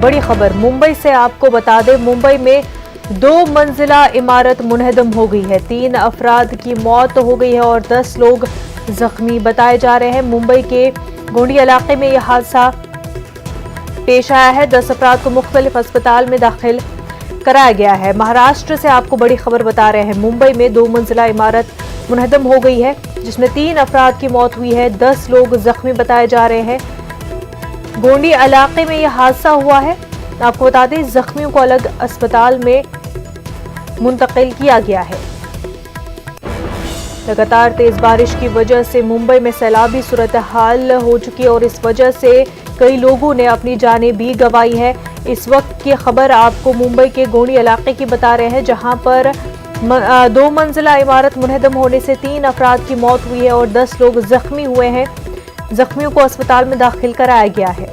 बड़ी खबर मुंबई से आपको बता दें, मुंबई में 2 मंजिला इमारत मुनहदम हो गई है। 3 अफराद की मौत हो गई है और 10 लोग जख्मी बताए जा रहे हैं। मुंबई के गोंडी इलाके में यह हादसा पेश आया है। 10 अफराद को मुख्तलिफ अस्पताल में दाखिल कराया गया है। महाराष्ट्र से आपको बड़ी खबर बता रहे हैं, मुंबई में 2 मंजिला इमारत मुनहदम हो गई है, जिसमें 3 अफराद की मौत हुई है, 10 लोग जख्मी बताए जा रहे हैं। गोंडी इलाके में यह हादसा हुआ है। आपको बता दें, जख्मियों को अलग अस्पताल में मुंतकिल किया गया है। लगातार तेज बारिश की वजह से मुंबई में सैलाबी सूरत हाल हो चुकी है और इस वजह से कई लोगों ने अपनी जानें भी गंवाई है। इस वक्त की खबर आपको मुंबई के गोंडी इलाके की बता रहे हैं, जहां पर 2 मंजिला इमारत मुनहदम होने से 3 अफराद की मौत हुई है और 10 लोग जख्मी हुए हैं। जख्मियों को अस्पताल में दाखिल कराया गया है।